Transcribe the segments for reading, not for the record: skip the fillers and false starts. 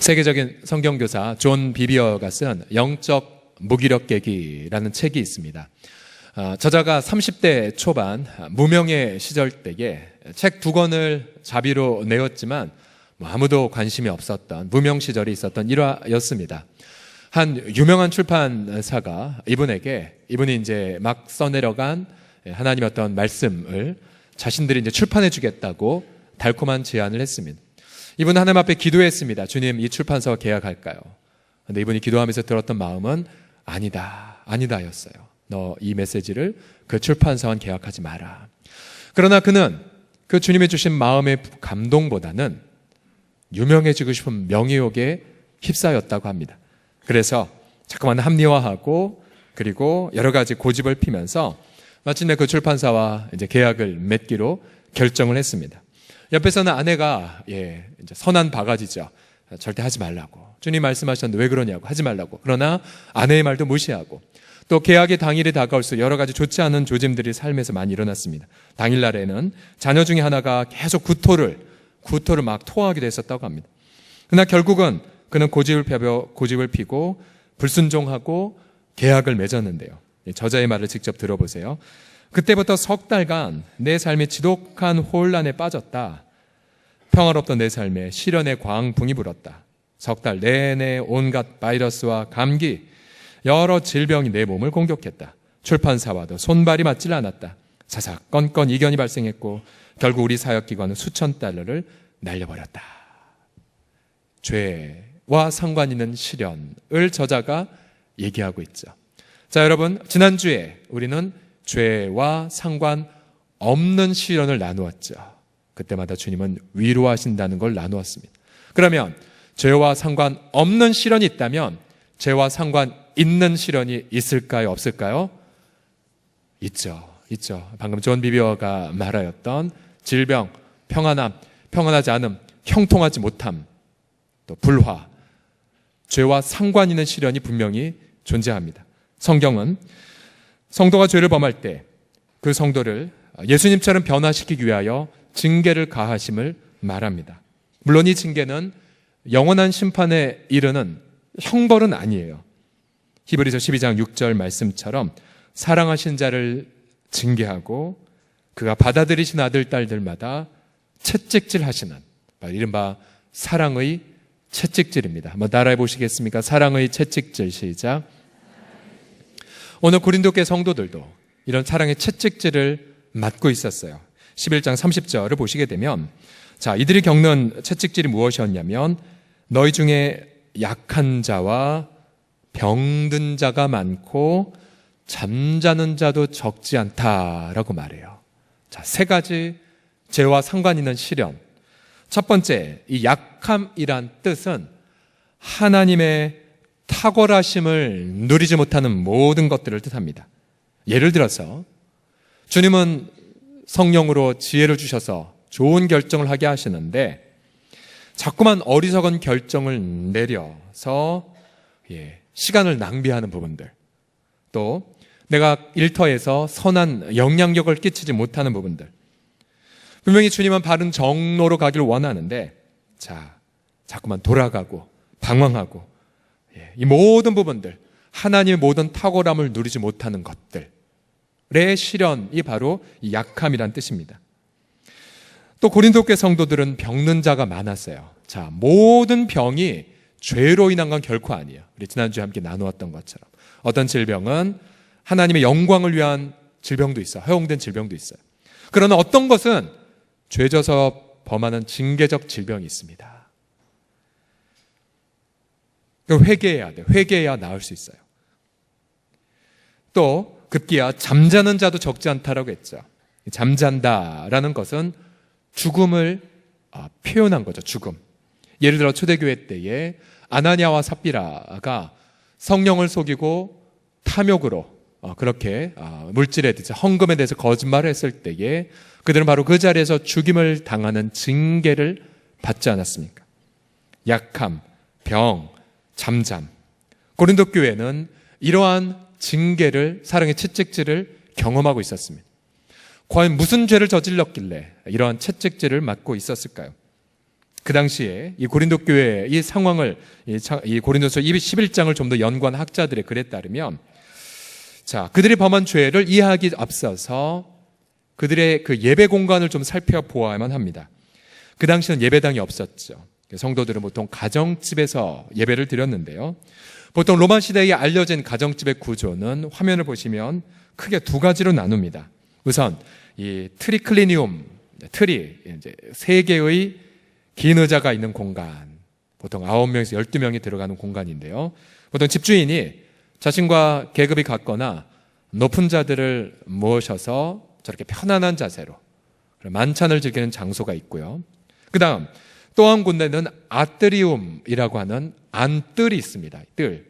세계적인 성경교사 존 비비어가 쓴 영적 무기력깨기라는 책이 있습니다. 저자가 30대 초반 무명의 시절 때에 책 2권을 자비로 내었지만 아무도 관심이 없었던 무명 시절이 있었던 일화였습니다. 한 유명한 출판사가 이분이 이제 막 써내려간 하나님의 어떤 말씀을 자신들이 이제 출판해 주겠다고 달콤한 제안을 했습니다. 이분은 하나님 앞에 기도했습니다. 주님, 이 출판사와 계약할까요? 근데 이분이 기도하면서 들었던 마음은 아니다였어요. 너 이 메시지를 그 출판사와 계약하지 마라. 그러나 그는 그 주님이 주신 마음의 감동보다는 유명해지고 싶은 명예욕에 휩싸였다고 합니다. 그래서 자꾸만 합리화하고 그리고 여러 가지 고집을 피면서 마침내 그 출판사와 이제 계약을 맺기로 결정을 했습니다. 옆에서는 아내가 이제 선한 바가지죠. 절대 하지 말라고. 주님 말씀하셨는데 왜 그러냐고. 하지 말라고. 그러나 아내의 말도 무시하고 또 계약의 당일이 다가올수록 여러 가지 좋지 않은 조짐들이 삶에서 많이 일어났습니다. 당일날에는 자녀 중에 하나가 계속 구토를 막 토하기도 했었다고 합니다. 그러나 결국은 그는 고집을 피고 불순종하고 계약을 맺었는데요. 저자의 말을 직접 들어보세요. 그때부터 석 달간 내 삶이 지독한 혼란에 빠졌다. 평화롭던 내 삶에 시련의 광풍이 불었다. 석 달 내내 온갖 바이러스와 감기, 여러 질병이 내 몸을 공격했다. 출판사와도 손발이 맞질 않았다. 사사건건 이견이 발생했고 결국 우리 사역기관은 수천 달러를 날려버렸다. 죄와 상관 있는 시련을 저자가 얘기하고 있죠. 자, 여러분, 지난주에 우리는 죄와 상관없는 시련을 나누었죠. 그때마다 주님은 위로하신다는 걸 나누었습니다. 그러면 죄와 상관없는 시련이 있다면 죄와 상관 있는 시련이 있을까요? 없을까요? 있죠. 방금 존 비비어가 말하였던 질병, 평안함, 평안하지 않음, 형통하지 못함, 또 불화, 죄와 상관 있는 시련이 분명히 존재합니다. 성경은 성도가 죄를 범할 때 그 성도를 예수님처럼 변화시키기 위하여 징계를 가하심을 말합니다. 물론 이 징계는 영원한 심판에 이르는 형벌은 아니에요. 히브리서 12장 6절 말씀처럼 사랑하신 자를 징계하고 그가 받아들이신 아들, 딸들마다 채찍질 하시는 이른바 사랑의 채찍질입니다. 한번 따라해 보시겠습니까? 사랑의 채찍질. 시작. 오늘 고린도교회 성도들도 이런 사랑의 채찍질을 맞고 있었어요. 11장 30절을 보시게 되면 자, 이들이 겪는 채찍질이 무엇이었냐면 너희 중에 약한 자와 병든 자가 많고 잠자는 자도 적지 않다라고 말해요. 자, 3가지 죄와 상관 있는 시련. 첫 번째, 이 약함이란 뜻은 하나님의 탁월하심을 누리지 못하는 모든 것들을 뜻합니다. 예를 들어서 주님은 성령으로 지혜를 주셔서 좋은 결정을 하게 하시는데 자꾸만 어리석은 결정을 내려서 시간을 낭비하는 부분들, 또 내가 일터에서 선한 영향력을 끼치지 못하는 부분들, 분명히 주님은 바른 정로로 가기를 원하는데 자꾸만 돌아가고 방황하고 이 모든 부분들, 하나님의 모든 탁월함을 누리지 못하는 것들의 시련이 바로 이 약함이란 뜻입니다. 또 고린도교회 성도들은 병든 자가 많았어요. 자, 모든 병이 죄로 인한 건 결코 아니에요. 우리 지난주에 함께 나누었던 것처럼 어떤 질병은 하나님의 영광을 위한 질병도 있어요. 허용된 질병도 있어요. 그러나 어떤 것은 죄져서 범하는 징계적 질병이 있습니다. 회개해야 돼요. 회개해야 나을 수 있어요. 또 급기야 잠자는 자도 적지 않다라고 했죠. 잠잔다라는 것은 죽음을 표현한 거죠. 죽음. 예를 들어 초대교회 때에 아나니아와 삽비라가 성령을 속이고 탐욕으로 그렇게 물질에 대해서 헌금에 대해서 거짓말을 했을 때에 그들은 바로 그 자리에서 죽임을 당하는 징계를 받지 않았습니까? 약함, 병, 잠잠. 고린도 교회는 이러한 징계를, 사랑의 채찍질을 경험하고 있었습니다. 과연 무슨 죄를 저질렀길래 이러한 채찍질을 맞고 있었을까요? 그 당시에 이 고린도 교회의 이 상황을 이 고린도서 11장을 좀 더 연구한 학자들의 글에 따르면, 자, 그들이 범한 죄를 이해하기 앞서서 그들의 그 예배 공간을 좀 살펴보아야만 합니다. 그 당시는 예배당이 없었죠. 성도들은 보통 가정집에서 예배를 드렸는데요. 보통 로마 시대에 알려진 가정집의 구조는 화면을 보시면 크게 두 가지로 나눕니다. 우선 이 트리클리니움, 틀이 이제 세 개의 긴 의자가 있는 공간, 보통 9명에서 12명이 들어가는 공간인데요. 보통 집주인이 자신과 계급이 같거나 높은 자들을 모셔서 저렇게 편안한 자세로 만찬을 즐기는 장소가 있고요. 그 다음 또 한 군데는 아트리움이라고 하는 안뜰이 있습니다. 뜰.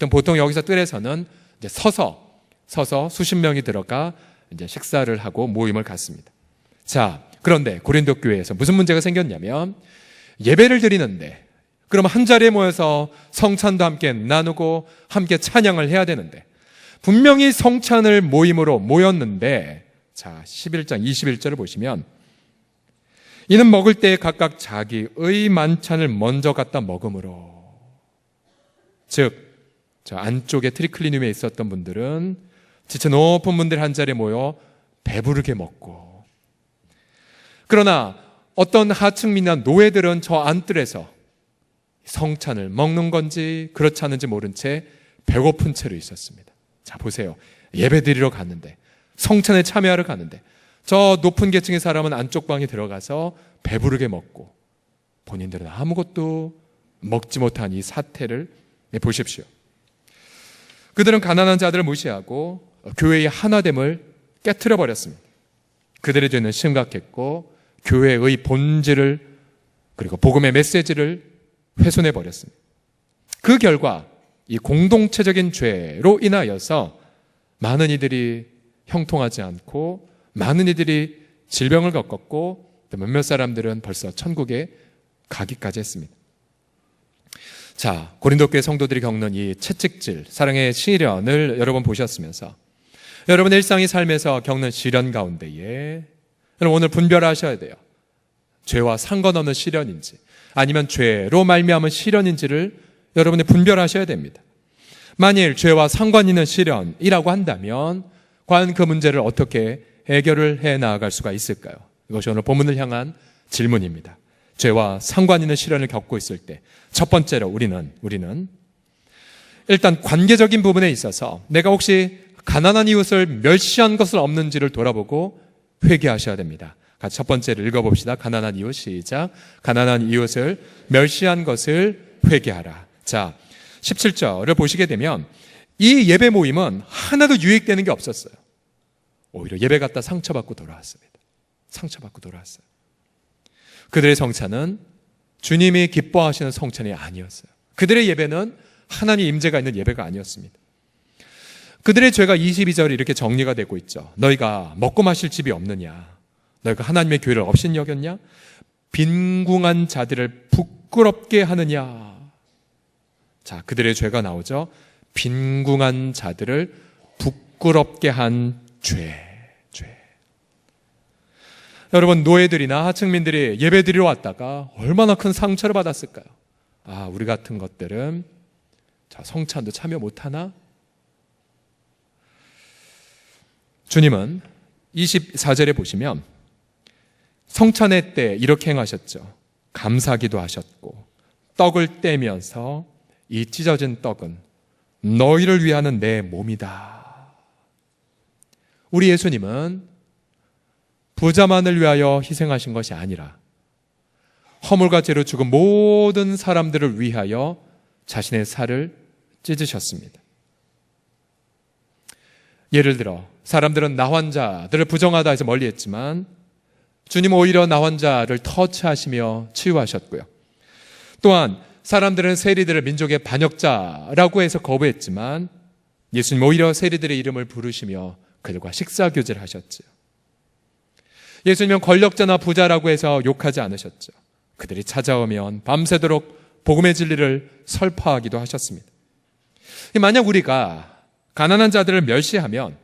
보통 여기서 뜰에서는 이제 서서 수십 명이 들어가 이제 식사를 하고 모임을 갖습니다. 자, 그런데 고린도 교회에서 무슨 문제가 생겼냐면, 예배를 드리는데 그럼 한 자리에 모여서 성찬도 함께 나누고 함께 찬양을 해야 되는데, 분명히 성찬을 모임으로 모였는데, 자, 11장 21절을 보시면, 이는 먹을 때 각각 자기의 만찬을 먼저 갖다 먹음으로, 즉 저 안쪽에 트리클리늄에 있었던 분들은 지체 높은 분들 한 자리에 모여 배부르게 먹고, 그러나 어떤 하층민이나 노예들은 저 안뜰에서 성찬을 먹는 건지 그렇지 않은지 모른 채 배고픈 채로 있었습니다. 자, 보세요. 예배 드리러 갔는데, 성찬에 참여하러 갔는데, 저 높은 계층의 사람은 안쪽 방에 들어가서 배부르게 먹고 본인들은 아무것도 먹지 못한 이 사태를 보십시오. 그들은 가난한 자들을 무시하고 교회의 하나됨을 깨트려 버렸습니다. 그들의 죄는 심각했고 교회의 본질을, 그리고 복음의 메시지를 훼손해 버렸습니다. 그 결과 이 공동체적인 죄로 인하여서 많은 이들이 형통하지 않고 많은 이들이 질병을 겪었고 몇몇 사람들은 벌써 천국에 가기까지 했습니다. 자, 고린도 교회 성도들이 겪는 이 채찍질, 사랑의 시련을 여러분 보셨으면서 여러분 일상의 삶에서 겪는 시련 가운데에 여러분 오늘 분별하셔야 돼요. 죄와 상관없는 시련인지 아니면 죄로 말미암은 시련인지를 여러분이 분별하셔야 됩니다. 만일 죄와 상관 있는 시련이라고 한다면 과연 그 문제를 어떻게 해결을 해 나아갈 수가 있을까요? 이것이 오늘 본문을 향한 질문입니다. 죄와 상관 있는 시련을 겪고 있을 때 첫 번째로 우리는 일단 관계적인 부분에 있어서 내가 혹시 가난한 이웃을 멸시한 것은 없는지를 돌아보고 회개하셔야 됩니다. 같이 첫 번째를 읽어봅시다. 가난한 이웃, 시작. 가난한 이웃을 멸시한 것을 회개하라. 자, 17절을 보시게 되면 이 예배 모임은 하나도 유익되는 게 없었어요. 오히려 예배 갔다 상처받고 돌아왔습니다. 상처받고 돌아왔어요. 그들의 성찬은 주님이 기뻐하시는 성찬이 아니었어요. 그들의 예배는 하나님의 임재가 있는 예배가 아니었습니다. 그들의 죄가 22절에 이렇게 정리가 되고 있죠. 너희가 먹고 마실 집이 없느냐? 너희가 하나님의 교회를 없인 여겼냐? 빈궁한 자들을 부끄럽게 하느냐? 자, 그들의 죄가 나오죠. 빈궁한 자들을 부끄럽게 한 죄. 여러분, 노예들이나 하층민들이 예배 드리러 왔다가 얼마나 큰 상처를 받았을까요? 아, 우리 같은 것들은 자, 성찬도 참여 못하나? 주님은 24절에 보시면 성찬회 때 이렇게 행하셨죠. 감사기도 하셨고 떡을 떼면서 이 찢어진 떡은 너희를 위하는 내 몸이다. 우리 예수님은 부자만을 위하여 희생하신 것이 아니라 허물과 죄로 죽은 모든 사람들을 위하여 자신의 살을 찢으셨습니다. 예를 들어 사람들은 나 환자들을 부정하다 해서 멀리했지만 주님은 오히려 나 환자를 터치하시며 치유하셨고요. 또한 사람들은 세리들을 민족의 반역자라고 해서 거부했지만 예수님 오히려 세리들의 이름을 부르시며 그들과 식사교제를 하셨죠. 예수님은 권력자나 부자라고 해서 욕하지 않으셨죠. 그들이 찾아오면 밤새도록 복음의 진리를 설파하기도 하셨습니다. 만약 우리가 가난한 자들을 멸시하면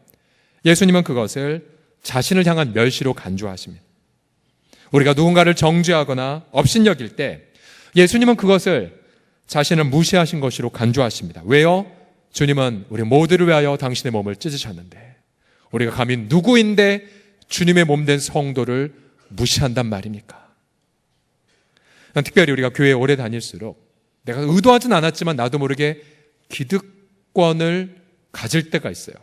예수님은 그것을 자신을 향한 멸시로 간주하십니다. 우리가 누군가를 정죄하거나 업신여길 때 예수님은 그것을 자신을 무시하신 것으로 간주하십니다. 왜요? 주님은 우리 모두를 위하여 당신의 몸을 찢으셨는데 우리가 감히 누구인데 주님의 몸된 성도를 무시한단 말입니까? 특별히 우리가 교회에 오래 다닐수록 내가 의도하진 않았지만 나도 모르게 기득권을 가질 때가 있어요.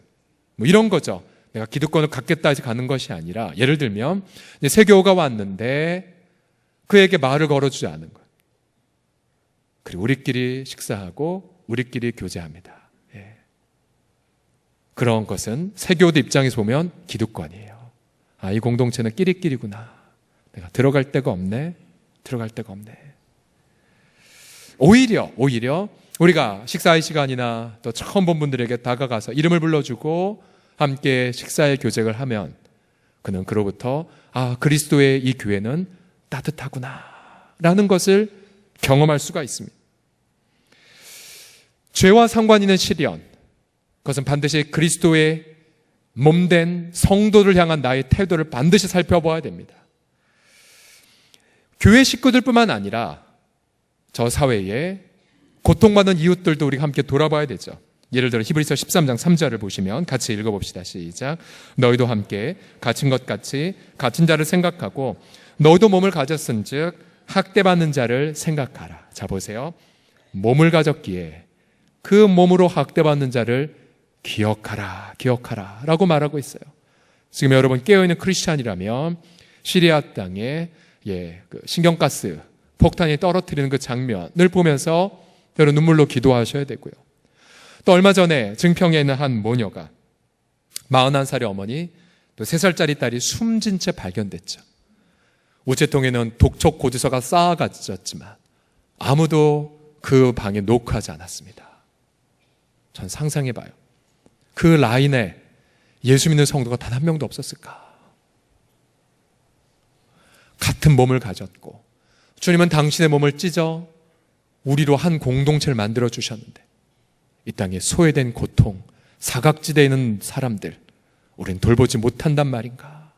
뭐 이런 거죠. 내가 기득권을 갖겠다 해서 가는 것이 아니라, 예를 들면 세교가 왔는데 그에게 말을 걸어주지 않은 거예요. 그리고 우리끼리 식사하고 우리끼리 교제합니다. 예. 그런 것은 세교도 입장에서 보면 기득권이에요. 아, 이 공동체는 끼리끼리구나. 내가 들어갈 데가 없네. 오히려 우리가 식사의 시간이나 또 처음 본 분들에게 다가가서 이름을 불러주고 함께 식사의 교제를 하면 그는 그로부터 그리스도의 이 교회는 따뜻하구나 라는 것을 경험할 수가 있습니다. 죄와 상관 있는 시련, 그것은 반드시 그리스도의 몸된 성도를 향한 나의 태도를 반드시 살펴봐야 됩니다. 교회 식구들뿐만 아니라 저 사회에 고통받는 이웃들도 우리가 함께 돌아봐야 되죠. 예를 들어 히브리서 13장 3절을 보시면 같이 읽어봅시다. 시작. 너희도 함께 갇힌 것 같이 갇힌 자를 생각하고 너희도 몸을 가졌은즉 학대받는 자를 생각하라. 자, 보세요. 몸을 가졌기에 그 몸으로 학대받는 자를 기억하라 라고 말하고 있어요. 지금 여러분 깨어있는 크리스찬이라면 시리아 땅에 그 신경가스 폭탄이 떨어뜨리는 그 장면을 보면서 여러분 눈물로 기도하셔야 되고요. 또 얼마 전에 증평에 있는 한 모녀가 41살의 어머니, 또 3살짜리 딸이 숨진 채 발견됐죠. 우체통에는 독촉 고지서가 쌓아가졌지만 아무도 그 방에 노크하지 않았습니다. 전 상상해봐요. 그 라인에 예수 믿는 성도가 단 한 명도 없었을까? 같은 몸을 가졌고 주님은 당신의 몸을 찢어 우리로 한 공동체를 만들어 주셨는데 이 땅에 소외된 고통, 사각지대에 있는 사람들 우리는 돌보지 못한단 말인가?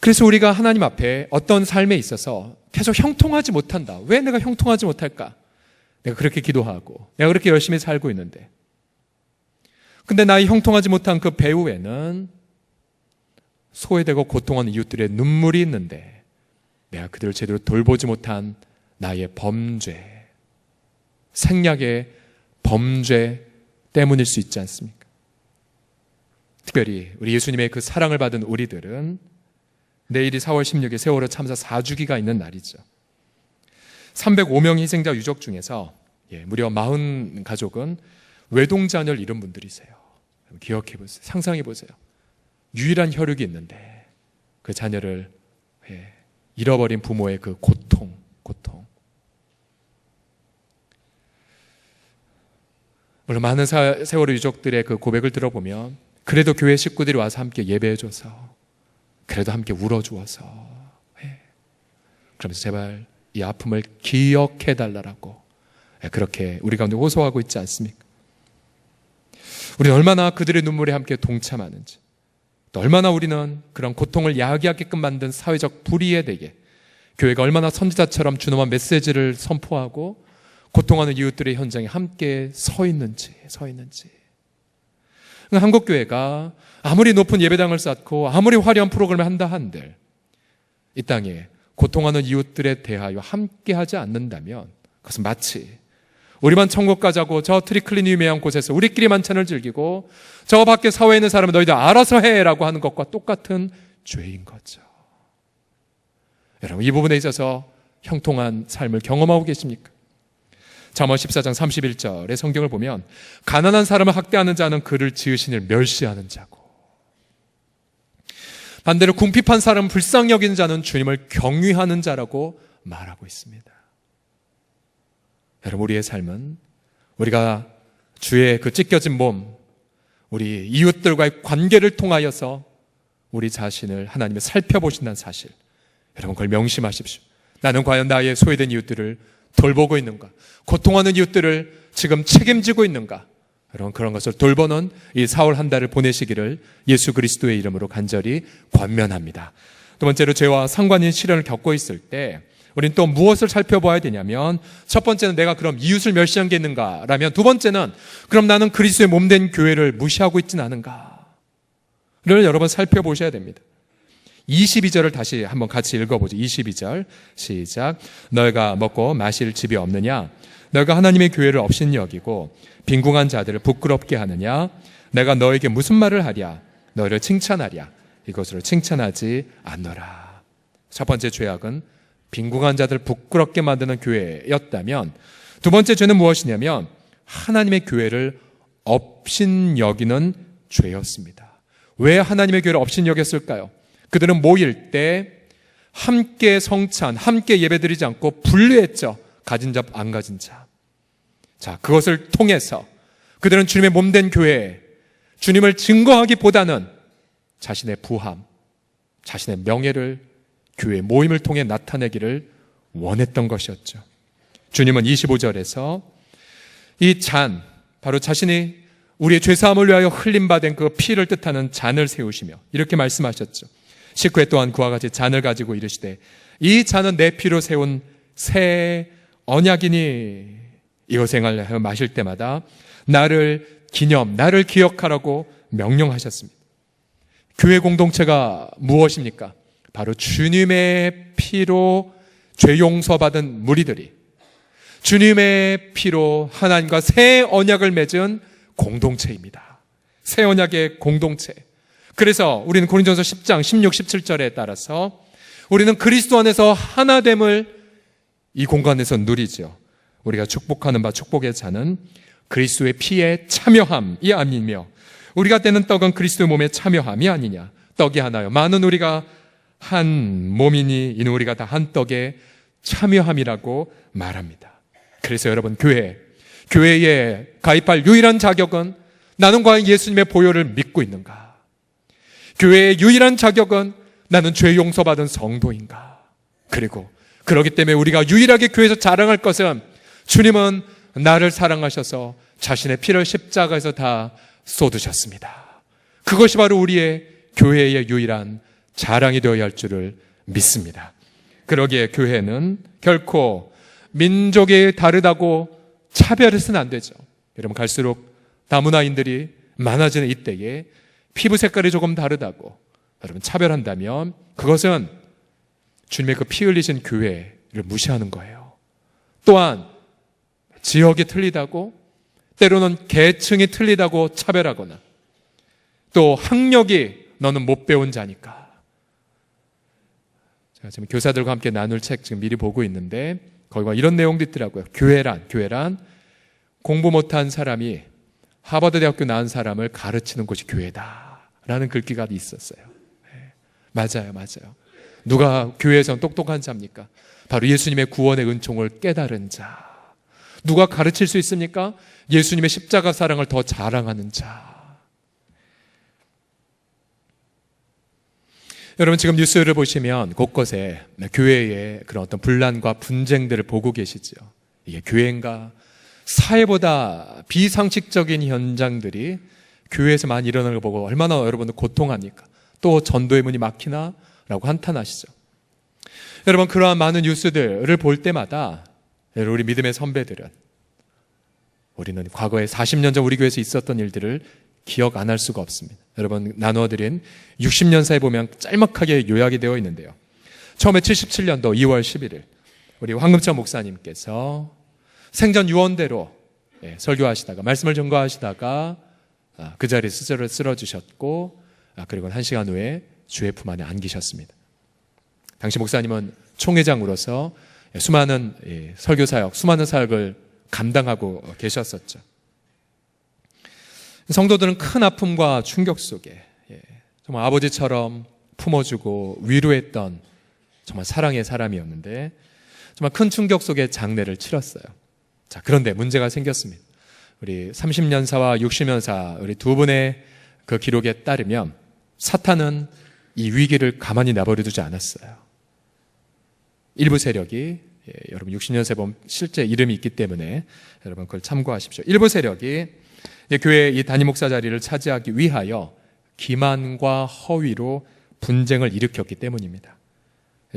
그래서 우리가 하나님 앞에 어떤 삶에 있어서 계속 형통하지 못한다. 왜 내가 형통하지 못할까? 내가 그렇게 기도하고 내가 그렇게 열심히 살고 있는데, 근데 나의 형통하지 못한 그 배후에는 소외되고 고통하는 이웃들의 눈물이 있는데 내가 그들을 제대로 돌보지 못한 나의 범죄, 생략의 범죄 때문일 수 있지 않습니까? 특별히 우리 예수님의 그 사랑을 받은 우리들은 내일이 4월 16일 세월호 참사 4주기가 있는 날이죠. 305명 희생자 유족 중에서 무려 40가족은 외동자녀를 잃은 분들이세요. 기억해 보세요. 상상해 보세요. 유일한 혈육이 있는데 그 자녀를 잃어버린 부모의 그 고통. 물론 많은 세월호 유족들의 그 고백을 들어보면 그래도 교회 식구들이 와서 함께 예배해줘서, 그래도 함께 울어주어서, 그러면서 제발 이 아픔을 기억해달라고 그렇게 우리 가운데 호소하고 있지 않습니까? 우리는 얼마나 그들의 눈물에 함께 동참하는지, 또 얼마나 우리는 그런 고통을 야기하게끔 만든 사회적 불의에 대해 교회가 얼마나 선지자처럼 준엄한 메시지를 선포하고 고통하는 이웃들의 현장에 함께 서 있는지. 한국교회가 아무리 높은 예배당을 쌓고 아무리 화려한 프로그램을 한다 한들 이 땅에 고통하는 이웃들에 대하여 함께하지 않는다면 그것은 마치 우리만 천국 가자고 저 트리클리니메한 곳에서 우리끼리 만찬을 즐기고 저 밖에 사회에 있는 사람은 너희들 알아서 해라고 하는 것과 똑같은 죄인 거죠. 여러분, 이 부분에 있어서 형통한 삶을 경험하고 계십니까? 잠언 14장 31절의 성경을 보면 가난한 사람을 학대하는 자는 그를 지으신 이를 멸시하는 자고, 반대로 궁핍한 사람을 불쌍히 여기는 자는 주님을 경외하는 자라고 말하고 있습니다. 여러분, 우리의 삶은 우리가 주의 그 찢겨진 몸, 우리 이웃들과의 관계를 통하여서 우리 자신을 하나님이 살펴보신다는 사실, 여러분 그걸 명심하십시오. 나는 과연 나의 소외된 이웃들을 돌보고 있는가? 고통하는 이웃들을 지금 책임지고 있는가? 그런 것을 돌보는 이 4월 한 달을 보내시기를 예수 그리스도의 이름으로 간절히 권면합니다. 두 번째로 죄와 상관인 시련을 겪고 있을 때 우리는 또 무엇을 살펴봐야 되냐면, 첫 번째는 내가 그럼 이웃을 멸시한 게 있는가라면, 두 번째는 그럼 나는 그리스도의 몸된 교회를 무시하고 있지는 않은가를 여러분 살펴보셔야 됩니다. 22절을 다시 한번 같이 읽어보죠. 22절 시작. 너희가 먹고 마실 집이 없느냐? 너희가 하나님의 교회를 없인 여기고 빈궁한 자들을 부끄럽게 하느냐? 내가 너에게 무슨 말을 하랴? 너희를 칭찬하랴? 이것으로 칭찬하지 않노라. 첫 번째 죄악은 빈궁한 자들을 부끄럽게 만드는 교회였다면, 두 번째 죄는 무엇이냐면 하나님의 교회를 업신 여기는 죄였습니다. 왜 하나님의 교회를 업신 여겼을까요? 그들은 모일 때 함께 성찬, 함께 예배드리지 않고 분류했죠. 가진 자, 안 가진 자. 자, 그것을 통해서 그들은 주님의 몸된 교회, 주님을 증거하기보다는 자신의 부함, 자신의 명예를 교회 모임을 통해 나타내기를 원했던 것이었죠. 주님은 25절에서 이 잔, 바로 자신이 우리의 죄사함을 위하여 흘림받은 그 피를 뜻하는 잔을 세우시며 이렇게 말씀하셨죠. 19회 또한 그와 같이 잔을 가지고 이르시되 이 잔은 내 피로 세운 새 언약이니 이것을 행하여 마실 때마다 나를 기억하라고 명령하셨습니다. 교회 공동체가 무엇입니까? 바로 주님의 피로 죄 용서받은 무리들이 주님의 피로 하나님과 새 언약을 맺은 공동체입니다. 새 언약의 공동체. 그래서 우리는 고린도전서 10장 16, 17절에 따라서 우리는 그리스도 안에서 하나됨을 이 공간에서 누리죠. 우리가 축복하는 바 축복의 잔은 그리스도의 피에 참여함이 아니며 우리가 떼는 떡은 그리스도의 몸에 참여함이 아니냐. 떡이 하나요. 많은 우리가 한 몸이니 이는 우리가 다 한 떡에 참여함이라고 말합니다. 그래서 여러분 교회에 가입할 유일한 자격은 나는 과연 예수님의 보혈을 믿고 있는가? 교회의 유일한 자격은 나는 죄 용서받은 성도인가? 그리고 그렇기 때문에 우리가 유일하게 교회에서 자랑할 것은 주님은 나를 사랑하셔서 자신의 피를 십자가에서 다 쏟으셨습니다. 그것이 바로 우리의 교회의 유일한 자랑이 되어야 할 줄을 믿습니다. 그러기에 교회는 결코 민족이 다르다고 차별해서는 안 되죠. 여러분 갈수록 다문화인들이 많아지는 이때에 피부 색깔이 조금 다르다고 여러분 차별한다면 그것은 주님의 그 피 흘리신 교회를 무시하는 거예요. 또한 지역이 틀리다고 때로는 계층이 틀리다고 차별하거나 또 학력이 너는 못 배운 자니까. 제가 지금 교사들과 함께 나눌 책 지금 미리 보고 있는데 거기가 이런 내용도 있더라고요. 교회란 공부 못한 사람이 하버드 대학교 나온 사람을 가르치는 곳이 교회다라는 글귀가 있었어요. 네. 맞아요. 누가 교회에서는 똑똑한 자입니까? 바로 예수님의 구원의 은총을 깨달은 자. 누가 가르칠 수 있습니까? 예수님의 십자가 사랑을 더 자랑하는 자. 여러분 지금 뉴스를 보시면 곳곳에 교회의 그런 어떤 분란과 분쟁들을 보고 계시죠. 이게 교회인가? 사회보다 비상식적인 현장들이 교회에서 많이 일어나는 걸 보고 얼마나 여러분들 고통합니까? 또 전도의 문이 막히나? 라고 한탄하시죠. 여러분 그러한 많은 뉴스들을 볼 때마다 우리 믿음의 선배들은 우리는 과거에 40년 전 우리 교회에서 있었던 일들을 기억 안 할 수가 없습니다. 여러분 나누어드린 60년사에 보면 짤막하게 요약이 되어 있는데요. 처음에 77년도 2월 11일 우리 황금천 목사님께서 생전 유언대로 설교하시다가 말씀을 전거하시다가 그 자리에 쓰러지셨고 그리고 1시간 후에 주의 품 안에 안기셨습니다. 당시 목사님은 총회장으로서 수많은 설교사역, 수많은 사역을 감당하고 계셨었죠. 성도들은 큰 아픔과 충격 속에 정말 아버지처럼 품어주고 위로했던 정말 사랑의 사람이었는데 정말 큰 충격 속에 장례를 치렀어요. 자, 그런데 문제가 생겼습니다. 우리 30년사와 60년사 우리 두 분의 그 기록에 따르면 사탄은 이 위기를 가만히 내버려두지 않았어요. 일부 세력이 여러분 60년세 보면 실제 이름이 있기 때문에 여러분 그걸 참고하십시오. 일부 세력이 교회 이 담임 목사 자리를 차지하기 위하여 기만과 허위로 분쟁을 일으켰기 때문입니다.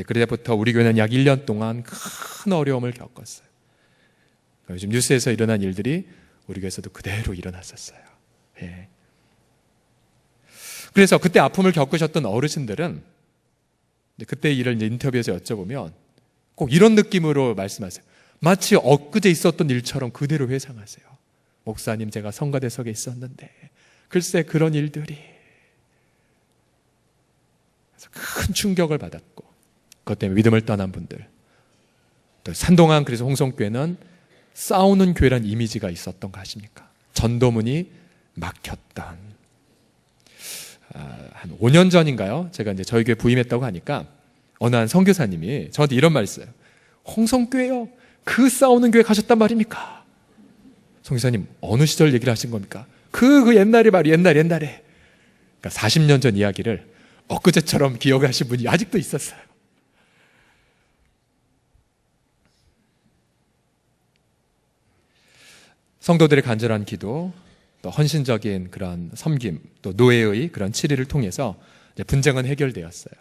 그때부터 우리 교회는 약 1년 동안 큰 어려움을 겪었어요. 요즘 뉴스에서 일어난 일들이 우리 교회에서도 그대로 일어났었어요. 예. 그래서 그때 아픔을 겪으셨던 어르신들은 그때 일을 이제 인터뷰에서 여쭤보면 꼭 이런 느낌으로 말씀하세요. 마치 엊그제 있었던 일처럼 그대로 회상하세요. 목사님, 제가 성가대석에 있었는데 글쎄 그런 일들이. 그래서 큰 충격을 받았고 그것 때문에 믿음을 떠난 분들, 또 한동안 그래서 홍성교회는 싸우는 교회란 이미지가 있었던 거 아십니까? 전도문이 막혔던. 한 5년 전인가요? 제가 이제 저희 교회 부임했다고 하니까 어느 한 선교사님이 저한테 이런 말 했어요. 홍성교회요? 그 싸우는 교회 가셨단 말입니까? 선교사님, 어느 시절 얘기를 하신 겁니까? 그 옛날에 말이에요. 옛날에. 그러니까 40년 전 이야기를 엊그제처럼 기억하신 분이 아직도 있었어요. 성도들의 간절한 기도, 또 헌신적인 그런 섬김, 또 노예의 그런 치리를 통해서 이제 분쟁은 해결되었어요.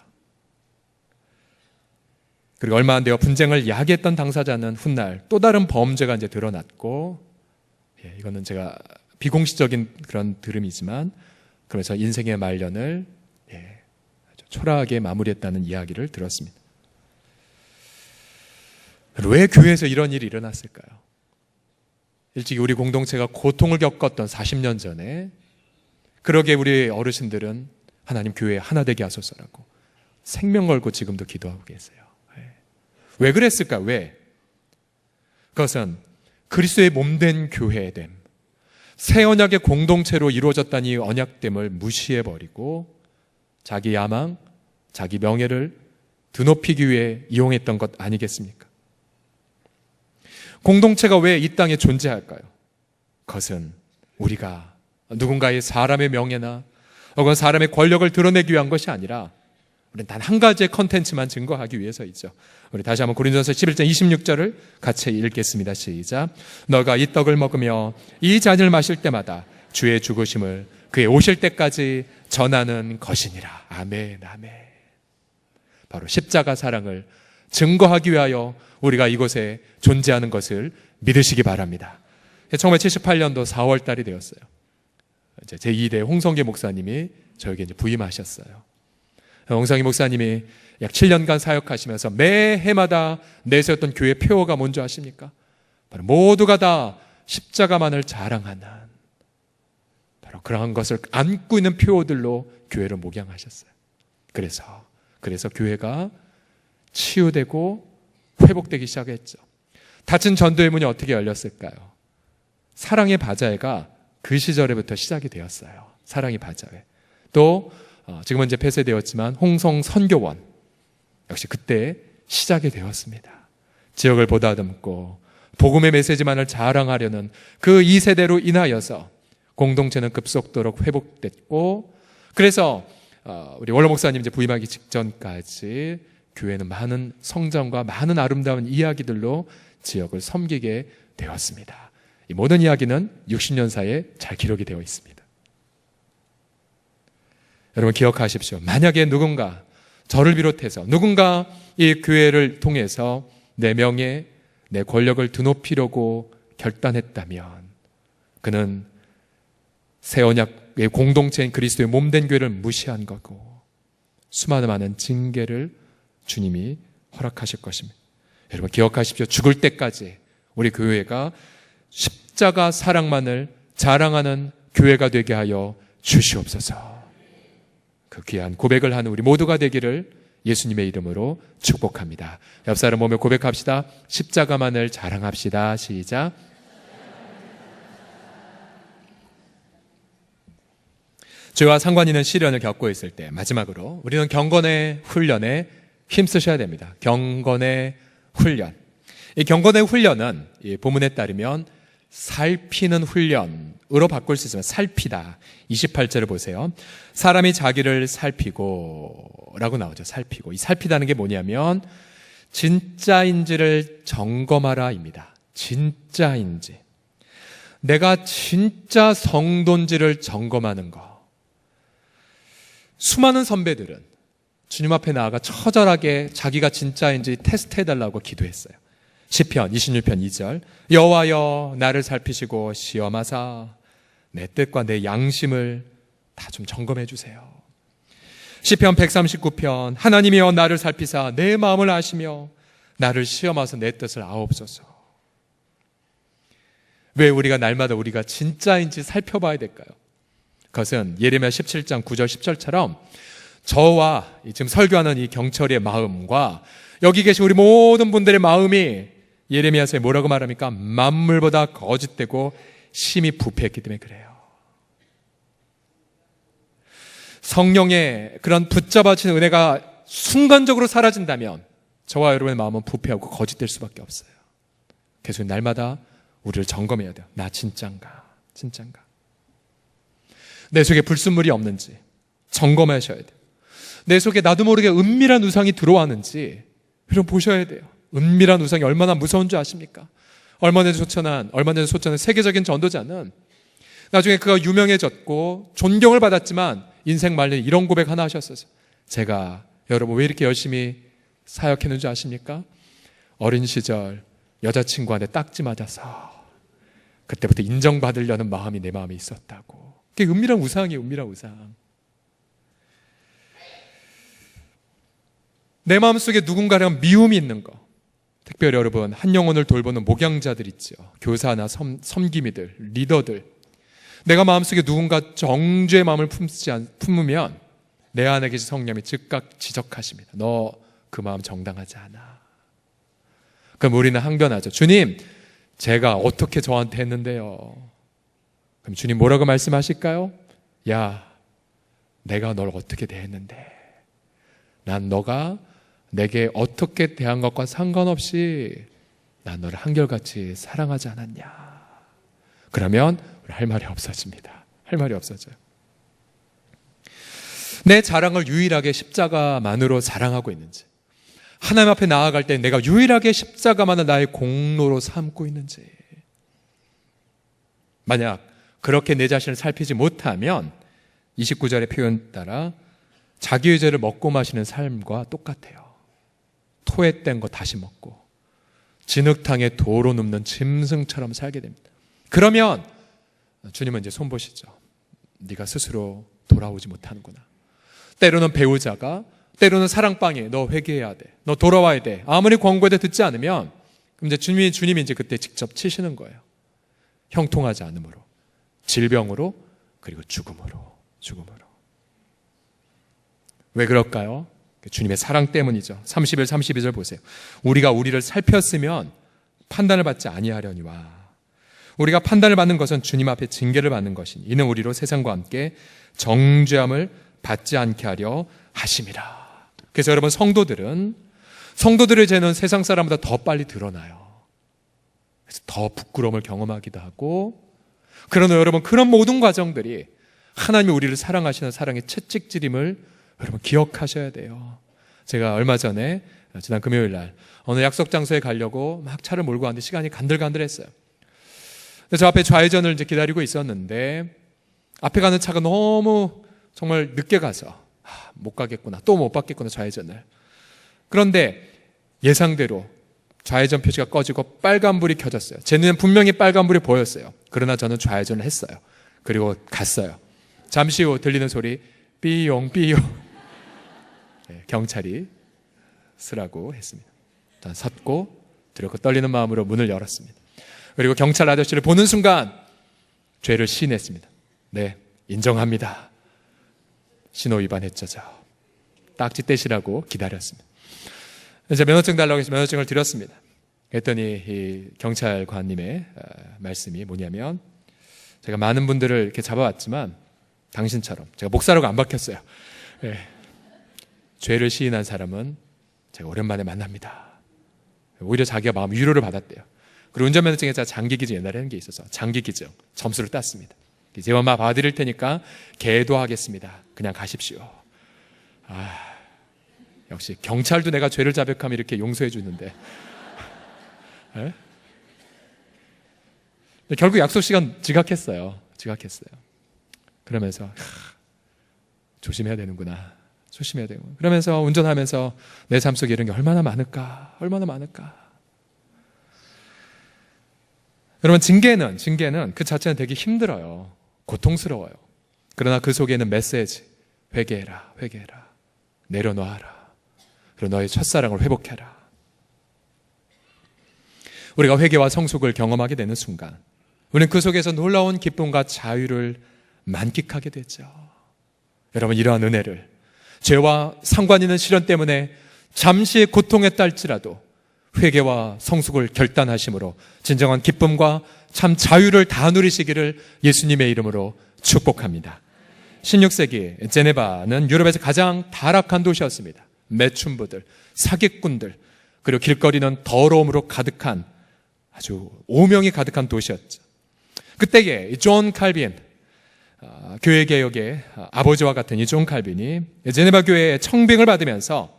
그리고 얼마 안 되어 분쟁을 야기했던 당사자는 훗날 또 다른 범죄가 이제 드러났고, 이거는 제가 비공식적인 그런 들음이지만, 그래서 인생의 말년을 아주 초라하게 마무리했다는 이야기를 들었습니다. 왜 교회에서 이런 일이 일어났을까요? 일찍이 우리 공동체가 고통을 겪었던 40년 전에 그러게 우리 어르신들은 하나님 교회 하나 되게 하소서라고 생명 걸고 지금도 기도하고 계세요. 왜 그랬을까? 왜? 그것은 그리스도의 몸된 교회됨, 새 언약의 공동체로 이루어졌다는 이 언약됨을 무시해버리고 자기 야망, 자기 명예를 드높이기 위해 이용했던 것 아니겠습니까? 공동체가 왜 이 땅에 존재할까요? 그것은 우리가 누군가의 사람의 명예나 혹은 사람의 권력을 드러내기 위한 것이 아니라 우리는 단 한 가지의 컨텐츠만 증거하기 위해서이죠. 우리 다시 한번 고린도전서 11장 26절을 같이 읽겠습니다. 시작. 너가 이 떡을 먹으며 이 잔을 마실 때마다 주의 죽으심을 그의 오실 때까지 전하는 것이니라. 아멘, 아멘. 바로 십자가 사랑을 증거하기 위하여 우리가 이곳에 존재하는 것을 믿으시기 바랍니다. 1978년도 4월 달이 되었어요. 이제 제2대 홍성계 목사님이 저에게 이제 부임하셨어요. 홍성계 목사님이 약 7년간 사역하시면서 매 해마다 내세웠던 교회 표어가 뭔지 아십니까? 바로 모두가 다 십자가만을 자랑하는, 바로 그러한 것을 안고 있는 표어들로 교회를 목양하셨어요. 그래서 교회가 치유되고 회복되기 시작했죠. 닫힌 전도의 문이 어떻게 열렸을까요? 사랑의 바자회가 그 시절에부터 시작이 되었어요. 사랑의 바자회. 또 지금은 이제 폐쇄되었지만 홍성 선교원 역시 그때 시작이 되었습니다. 지역을 보다듬고 복음의 메시지만을 자랑하려는 그 2세대로 인하여서 공동체는 급속도로 회복됐고, 그래서 우리 원로 목사님 이제 부임하기 직전까지 교회는 많은 성장과 많은 아름다운 이야기들로 지역을 섬기게 되었습니다. 이 모든 이야기는 60년 사이에 잘 기록이 되어 있습니다. 여러분 기억하십시오. 만약에 누군가, 저를 비롯해서 누군가 이 교회를 통해서 내 명예, 내 권력을 드높이려고 결단했다면 그는 새 언약의 공동체인 그리스도의 몸된 교회를 무시한 거고 수많은 많은 징계를 주님이 허락하실 것입니다. 여러분 기억하십시오. 죽을 때까지 우리 교회가 십자가 사랑만을 자랑하는 교회가 되게 하여 주시옵소서. 그 귀한 고백을 하는 우리 모두가 되기를 예수님의 이름으로 축복합니다. 옆 사람 보며 고백합시다. 십자가만을 자랑합시다. 시작. 죄와 상관 있는 시련을 겪고 있을 때 마지막으로 우리는 경건의 훈련에 힘쓰셔야 됩니다. 경건의 훈련. 이 경건의 훈련은 이 본문에 따르면 살피는 훈련으로 바꿀 수 있으면 살피다. 28절을 보세요. 사람이 자기를 살피고 라고 나오죠. 살피고. 이 살피다는 게 뭐냐면 진짜인지를 점검하라입니다. 진짜인지. 내가 진짜 성도인지를 점검하는 거. 수많은 선배들은 주님 앞에 나아가 처절하게 자기가 진짜인지 테스트해달라고 기도했어요. 시편 26편 2절, 여호와여 나를 살피시고 시험하사 내 뜻과 내 양심을 다 좀 점검해 주세요. 시편 139편, 하나님이여 나를 살피사 내 마음을 아시며 나를 시험하사 내 뜻을 아옵소서. 왜 우리가 날마다 우리가 진짜인지 살펴봐야 될까요? 그것은 예레미야 17장 9절 10절처럼 저와 지금 설교하는 이 경철이의 마음과 여기 계신 우리 모든 분들의 마음이 예레미야서에 뭐라고 말합니까? 만물보다 거짓되고 심히 부패했기 때문에 그래요. 성령의 그런 붙잡아주는 은혜가 순간적으로 사라진다면 저와 여러분의 마음은 부패하고 거짓될 수밖에 없어요. 계속 날마다 우리를 점검해야 돼요. 나 진짠가? 진짠가? 내 속에 불순물이 없는지 점검하셔야 돼요. 내 속에 나도 모르게 은밀한 우상이 들어왔는지 여러분 보셔야 돼요. 은밀한 우상이 얼마나 무서운 줄 아십니까? 얼마 전에 소천한 세계적인 전도자는 나중에 그가 유명해졌고 존경을 받았지만 인생 말년 이런 고백 하나 하셨어요. 제가 여러분 왜 이렇게 열심히 사역했는지 아십니까? 어린 시절 여자친구한테 딱지 맞아서 그때부터 인정받으려는 마음이 내 마음에 있었다고. 그게 은밀한 우상이에요. 은밀한 우상. 내 마음속에 누군가랑 미움이 있는 거. 특별히 여러분 한 영혼을 돌보는 목양자들 있죠. 교사나 섬기미들, 리더들. 내가 마음속에 누군가 정죄의 마음을 품으면 내 안에 계신 성령이 즉각 지적하십니다. 너 그 마음 정당하지 않아. 그럼 우리는 항변하죠. 주님, 제가 어떻게 저한테 했는데요? 그럼 주님 뭐라고 말씀하실까요? 야, 내가 널 어떻게 대했는데? 난 너가 내게 어떻게 대한 것과 상관없이 난 너를 한결같이 사랑하지 않았냐? 그러면 할 말이 없어집니다. 할 말이 없어져요. 내 자랑을 유일하게 십자가만으로 자랑하고 있는지, 하나님 앞에 나아갈 때 내가 유일하게 십자가만을 나의 공로로 삼고 있는지, 만약 그렇게 내 자신을 살피지 못하면 29절의 표현 따라 자기 의죄를 먹고 마시는 삶과 똑같아요. 토했던 거 다시 먹고 진흙탕에 도로 눕는 짐승처럼 살게 됩니다. 그러면 주님은 이제 손보시죠. 네가 스스로 돌아오지 못하는구나. 때로는 배우자가, 때로는 사랑방에 너 회개해야 돼, 너 돌아와야 돼, 아무리 권고해도 듣지 않으면 그럼 이제 주님이 이제 그때 직접 치시는 거예요. 형통하지 않음으로, 질병으로, 그리고 죽음으로. 왜 그럴까요? 주님의 사랑 때문이죠. 31, 32절 보세요. 우리가 우리를 살폈으면 판단을 받지 아니하려니와. 우리가 판단을 받는 것은 주님 앞에 징계를 받는 것이니 이는 우리로 세상과 함께 정죄함을 받지 않게 하려 하심이라. 그래서 여러분 성도들의 죄는 세상 사람보다 더 빨리 드러나요. 그래서 더 부끄러움을 경험하기도 하고, 그러나 여러분 그런 모든 과정들이 하나님이 우리를 사랑하시는 사랑의 채찍질임을 여러분 기억하셔야 돼요. 제가 얼마 전에 지난 금요일 날 어느 약속 장소에 가려고 막 차를 몰고 왔는데 시간이 간들간들했어요. 저 앞에 좌회전을 이제 기다리고 있었는데 앞에 가는 차가 너무 정말 늦게 가서 못 가겠구나, 또 못 받겠구나 좌회전을. 그런데 예상대로 좌회전 표시가 꺼지고 빨간불이 켜졌어요. 제 눈엔 분명히 빨간불이 보였어요. 그러나 저는 좌회전을 했어요. 그리고 갔어요. 잠시 후 들리는 소리 삐용 네, 경찰이 쓰라고 했습니다. 전 섰고 두렵고 떨리는 마음으로 문을 열었습니다. 그리고 경찰 아저씨를 보는 순간 죄를 시인했습니다. 네, 인정합니다. 신호 위반했죠. 딱지 떼시라고 기다렸습니다. 이제 면허증 달라고 해서 면허증을 드렸습니다. 그랬더니 이 경찰관님의 말씀이 뭐냐면, 제가 많은 분들을 이렇게 잡아왔지만 당신처럼 제가 목사라고 안 박혔어요. 네. 죄를 시인한 사람은 제가 오랜만에 만납니다. 오히려 자기가 마음 위로를 받았대요. 그리고 운전면허증에 제가 장기기증 옛날에 한 게 있어서 장기기증 점수를 땄습니다. 이제 엄마 봐드릴 테니까 계도하겠습니다. 그냥 가십시오. 역시 경찰도 내가 죄를 자백하면 이렇게 용서해 주는데, 결국 약속 시간 지각했어요. 그러면서 조심해야 되는구나. 조심해야 되고. 그러면서 운전하면서 내 삶 속에 이런 게 얼마나 많을까. 여러분, 징계는 그 자체는 되게 힘들어요. 고통스러워요. 그러나 그 속에는 메시지, 회개해라. 내려놓아라. 그리고 너의 첫사랑을 회복해라. 우리가 회개와 성숙을 경험하게 되는 순간, 우리는 그 속에서 놀라운 기쁨과 자유를 만끽하게 되죠. 여러분, 이러한 은혜를 죄와 상관 있는 시련 때문에 잠시의 고통에 딸지라도 회개와 성숙을 결단하심으로 진정한 기쁨과 참 자유를 다 누리시기를 예수님의 이름으로 축복합니다. 16세기 제네바는 유럽에서 가장 타락한 도시였습니다. 매춘부들, 사기꾼들, 그리고 길거리는 더러움으로 가득한 아주 오명이 가득한 도시였죠. 그때에 존 칼빈, 교회개혁의 아버지와 같은 이 존 칼빈이 제네바 교회의 청빙을 받으면서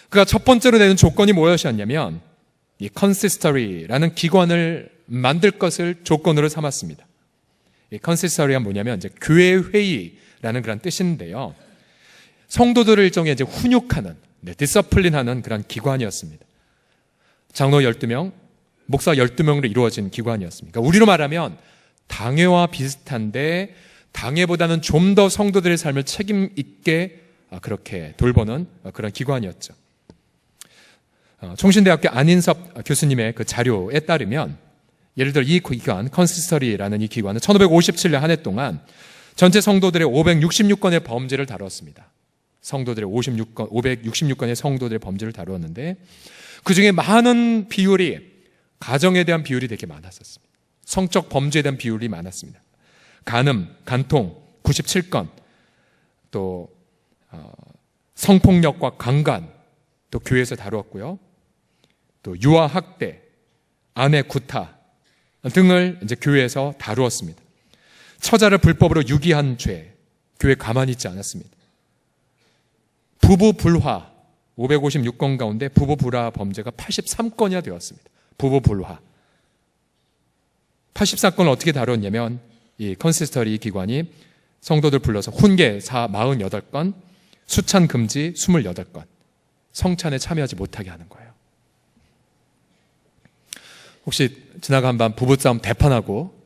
그가 첫 번째로 내는 조건이 무엇이었냐면 이 컨시스터리라는 기관을 만들 것을 조건으로 삼았습니다. 이 컨시스터리가 뭐냐면 이제 교회 회의라는 그런 뜻인데요. 성도들을 일종의 이제 훈육하는, 디서플린하는 그런 기관이었습니다. 장로 12명, 목사 12명으로 이루어진 기관이었습니다. 그러니까 우리로 말하면 당회와 비슷한데 당회보다는 좀 더 성도들의 삶을 책임 있게 그렇게 돌보는 그런 기관이었죠. 총신대학교 안인섭 교수님의 그 자료에 따르면 예를 들어 이 기관, 컨시스터리라는 이 기관은 1557년 한 해 동안 전체 성도들의 566건의 범죄를 다뤘습니다. 성도들의 566건의 성도들의 범죄를 다루었는데 그 중에 많은 비율이 가정에 대한 비율이 되게 많았었습니다. 성적 범죄에 대한 비율이 많았습니다. 간음, 간통 97건, 또 성폭력과 강간 또 교회에서 다루었고요. 또 유아 학대, 아내 구타 등을 이제 교회에서 다루었습니다. 처자를 불법으로 유기한 죄, 교회 가만히 있지 않았습니다. 부부 불화 556건 가운데 부부 불화 범죄가 83건이나 되었습니다. 부부 불화. 84건을 어떻게 다뤘냐면 이 컨시스터리 기관이 성도들 불러서 훈계 48건, 수찬 금지 28건, 성찬에 참여하지 못하게 하는 거예요. 혹시 지나간 밤 부부싸움 대판하고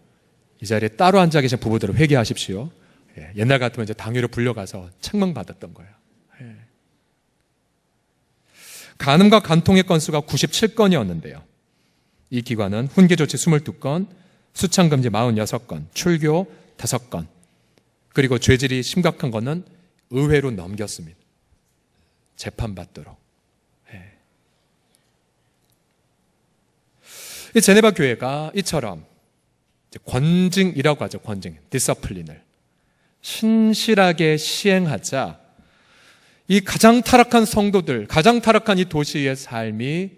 이 자리에 따로 앉아 계신 부부들은 회개하십시오. 옛날 같으면 이제 당회로 불려가서 책망받았던 거예요. 간음과 간통의 건수가 97건이었는데요. 이 기관은 훈계 조치 22건, 수찬 금지 46건, 출교 5건, 그리고 죄질이 심각한 거는 의회로 넘겼습니다. 재판받도록. 이 제네바 교회가 이처럼 권징이라고 하죠. 권징, 디서플린을 신실하게 시행하자 이 가장 타락한 성도들, 가장 타락한 이 도시의 삶이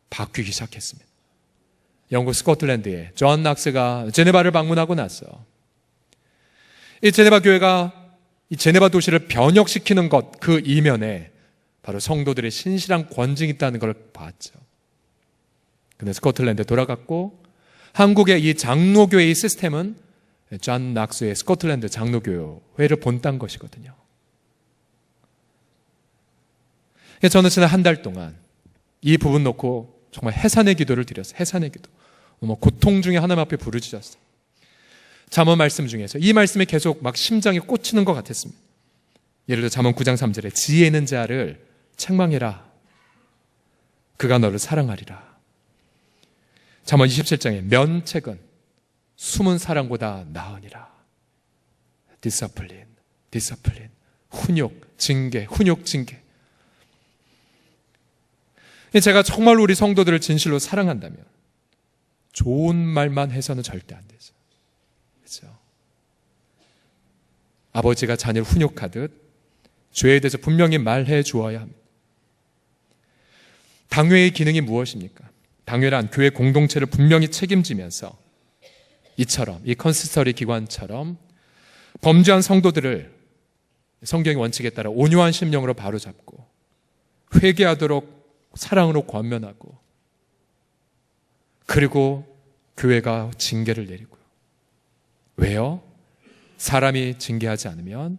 바뀌기 시작했습니다. 영국 스코틀랜드의 존 낙스가 제네바를 방문하고 나서 이 제네바 교회가 이 제네바 도시를 변혁시키는 것, 그 이면에 바로 성도들의 신실한 권징이 있다는 걸 봤죠. 근데 스코틀랜드에 돌아갔고 한국의 이 장로교회의 시스템은 존 낙스의 스코틀랜드 장로교회를 본딴 것이거든요. 저는 지난 한 달 동안 이 부분 놓고 정말 해산의 기도를 드렸어요. 해산의 기도. 고통 중에 하나님 앞에 부르짖었어요. 잠언 말씀 중에서 이 말씀이 계속 막 심장에 꽂히는 것 같았습니다. 예를 들어 잠언 9장 3절에 지혜 있는 자를 책망해라. 그가 너를 사랑하리라. 잠언 27장에 면책은 숨은 사랑보다 나으니라. 디서플린, 훈육, 징계, 제가 정말 우리 성도들을 진실로 사랑한다면 좋은 말만 해서는 절대 안 되죠. 그렇죠? 아버지가 자녀를 훈육하듯 죄에 대해서 분명히 말해 주어야 합니다. 당회의 기능이 무엇입니까? 당회란 교회 공동체를 분명히 책임지면서 이처럼, 이 컨시스터리 기관처럼 범죄한 성도들을 성경의 원칙에 따라 온유한 심령으로 바로잡고 회개하도록 사랑으로 권면하고 그리고 교회가 징계를 내리고요. 왜요? 사람이 징계하지 않으면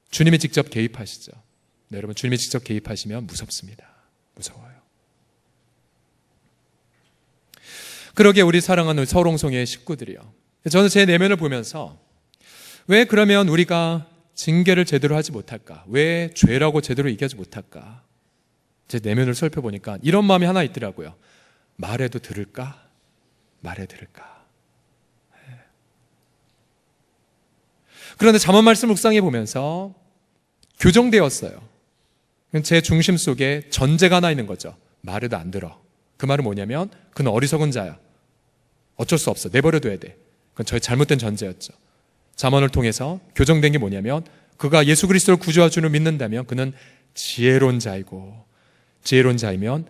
주님이 직접 개입하시죠. 네, 여러분, 주님이 직접 개입하시면 무섭습니다. 무서워요. 그러게 우리 사랑하는 서롱송의 식구들이요. 저는 제 내면을 보면서 왜 그러면 우리가 징계를 제대로 하지 못할까? 왜 죄라고 제대로 얘기하지 못할까? 제 내면을 살펴보니까 이런 마음이 하나 있더라고요. 말해도 들을까? 말해 들을까? 그런데 잠언 말씀 묵상해 보면서 교정되었어요. 제 중심 속에 전제가 하나 있는 거죠. 말해도 안 들어. 그 말은 뭐냐면 그는 어리석은 자야. 어쩔 수 없어. 내버려둬야 돼. 그건 저의 잘못된 전제였죠. 잠언을 통해서 교정된 게 뭐냐면 그가 예수 그리스도를 구주와 주를 믿는다면 그는 지혜로운 자이고 지혜로운 자이면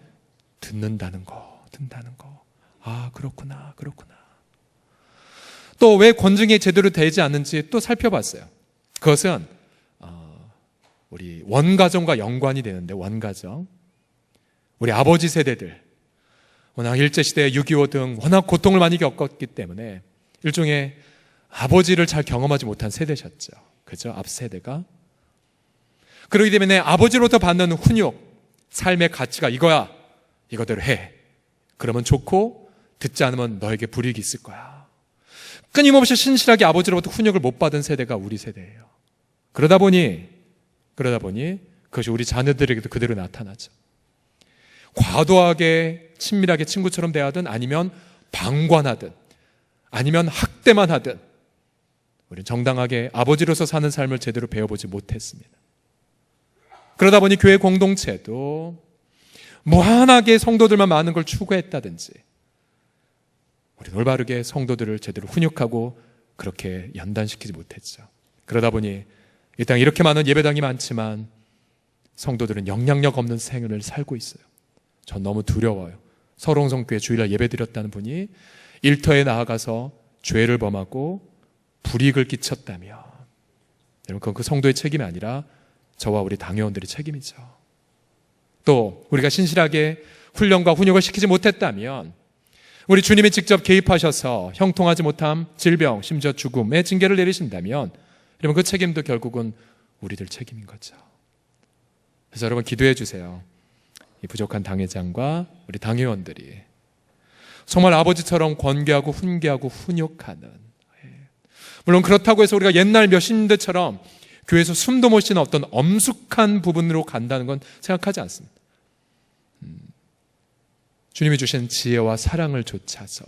듣는다는 거. 아, 그렇구나. 또 왜 권증이 제대로 되지 않는지 또 살펴봤어요. 그것은 우리 원가정과 연관이 되는데, 원가정, 우리 아버지 세대들 워낙 일제시대 6.25 등 워낙 고통을 많이 겪었기 때문에 일종의 아버지를 잘 경험하지 못한 세대셨죠. 그죠? 앞 세대가. 그렇기 때문에 아버지로부터 받는 훈육, 삶의 가치가 이거야. 이거대로 해. 그러면 좋고 듣지 않으면 너에게 불이익이 있을 거야. 끊임없이 신실하게 아버지로부터 훈육을 못 받은 세대가 우리 세대예요. 그러다 보니 그것이 우리 자녀들에게도 그대로 나타나죠. 과도하게 친밀하게 친구처럼 대하든 아니면 방관하든 아니면 학대만 하든 우리는 정당하게 아버지로서 사는 삶을 제대로 배워보지 못했습니다. 그러다 보니 교회 공동체도 무한하게 성도들만 많은 걸 추구했다든지 우리는 올바르게 성도들을 제대로 훈육하고 그렇게 연단시키지 못했죠. 그러다 보니 이 땅에 이렇게 많은 예배당이 많지만 성도들은 영향력 없는 생을 살고 있어요. 전 너무 두려워요. 서롱성교회 주일날 예배드렸다는 분이 일터에 나아가서 죄를 범하고 불이익을 끼쳤다면 여러분, 그건 그 성도의 책임이 아니라 저와 우리 당회원들의 책임이죠. 또 우리가 신실하게 훈련과 훈육을 시키지 못했다면 우리 주님이 직접 개입하셔서 형통하지 못함, 질병, 심지어 죽음의 징계를 내리신다면 여러분, 그 책임도 결국은 우리들 책임인 거죠. 그래서 여러분, 기도해 주세요. 이 부족한 당회장과 우리 당회원들이 정말 아버지처럼 권계하고 훈계하고 훈육하는, 물론 그렇다고 해서 우리가 옛날 몇십년대처럼 교회에서 숨도 못 쉬는 어떤 엄숙한 부분으로 간다는 건 생각하지 않습니다. 주님이 주신 지혜와 사랑을 좇아서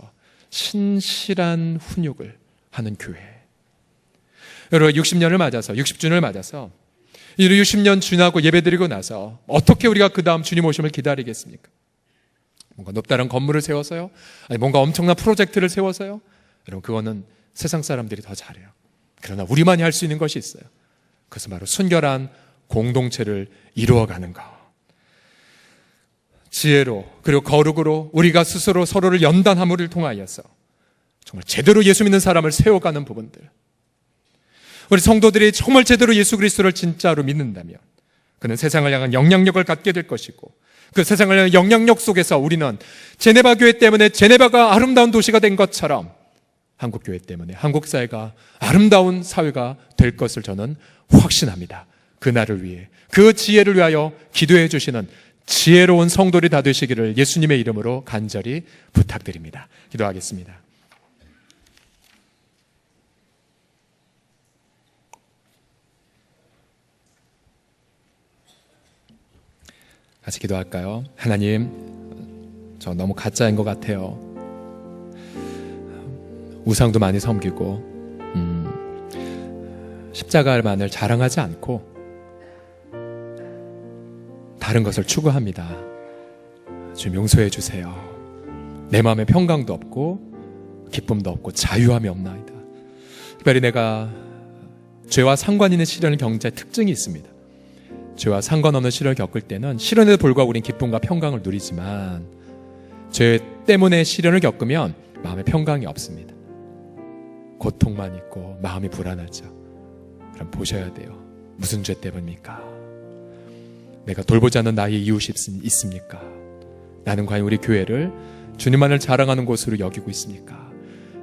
신실한 훈육을 하는 교회. 여러분, 60년을 맞아서 60주년을 맞아서 이 60년 지나고 예배드리고 나서 어떻게 우리가 그 다음 주님 오심을 기다리겠습니까? 뭔가 높다른 건물을 세워서요? 아니 뭔가 엄청난 프로젝트를 세워서요? 여러분, 그거는 세상 사람들이 더 잘해요. 그러나 우리만이 할 수 있는 것이 있어요. 그것은 바로 순결한 공동체를 이루어가는 것. 지혜로 그리고 거룩으로 우리가 스스로 서로를 연단함을 통하여서 정말 제대로 예수 믿는 사람을 세워가는 부분들, 우리 성도들이 정말 제대로 예수 그리스도를 진짜로 믿는다면 그는 세상을 향한 영향력을 갖게 될 것이고, 그 세상을 향한 영향력 속에서 우리는 제네바 교회 때문에 제네바가 아름다운 도시가 된 것처럼 한국 교회 때문에 한국 사회가 아름다운 사회가 될 것을 저는 확신합니다. 그날을 위해, 그 지혜를 위하여 기도해 주시는 지혜로운 성도들이 다 되시기를 예수님의 이름으로 간절히 부탁드립니다. 기도하겠습니다. 같이 기도할까요? 하나님, 저 너무 가짜인 것 같아요. 우상도 많이 섬기고 십자가만을 자랑하지 않고 다른 것을 추구합니다. 주님, 용서해 주세요. 내 마음에 평강도 없고 기쁨도 없고 자유함이 없나이다. 특별히 내가 죄와 상관 있는 시련을 경제의 특징이 있습니다. 죄와 상관없는 시련을 겪을 때는 시련에도 불구하고 우린 기쁨과 평강을 누리지만 죄 때문에 시련을 겪으면 마음에 평강이 없습니다. 고통만 있고 마음이 불안하죠. 그럼 보셔야 돼요. 무슨 죄 때문입니까? 내가 돌보지 않는 나의 이웃이 있습니까? 나는 과연 우리 교회를 주님만을 자랑하는 곳으로 여기고 있습니까?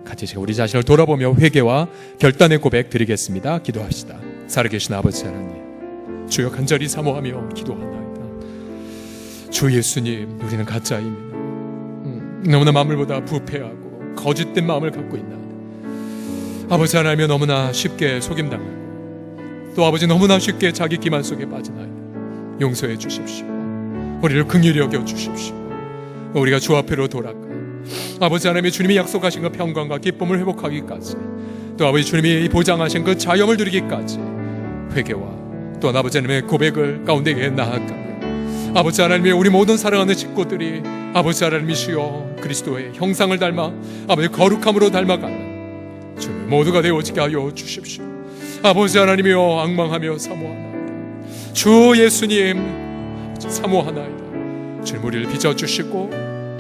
같이 제가 우리 자신을 돌아보며 회개와 결단의 고백 드리겠습니다. 기도합시다. 살아계신 아버지 하나님, 주여 간절히 사모하며 기도하나이다. 주 예수님, 우리는 가짜입니다. 너무나 만물보다 부패하고 거짓된 마음을 갖고 있나이다. 아버지 하나님은 너무나 쉽게 속임당하고 또 아버지 너무나 쉽게 자기 기만 속에 빠지나이다. 용서해 주십시오. 우리를 긍휼히 여겨 주십시오. 우리가 주 앞으로 돌아가 아버지 하나님의 주님이 약속하신 그 평강과 기쁨을 회복하기까지, 또 아버지 주님이 보장하신 그 자유함을 누리기까지 회개와 또 아버지 하나님의 고백을 가운데에 나아가며 아버지 하나님의 우리 모든 사랑하는 식구들이 아버지 하나님이시여 그리스도의 형상을 닮아 아버지 거룩함으로 닮아가는 주님 모두가 되어지게 하여 주십시오. 아버지 하나님이여 앙망하며 사모하나이다. 주 예수님 사모하나이다. 주님 우리를 빚어주시고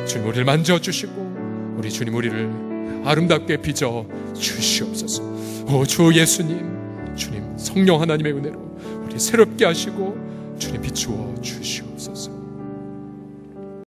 주님 우리를 만져주시고 우리 주님 우리를 아름답게 빚어 주시옵소서. 오 주 예수님, 주님 성령 하나님의 은혜로 우리 새롭게 하시고 주님 비추어 주시옵소서.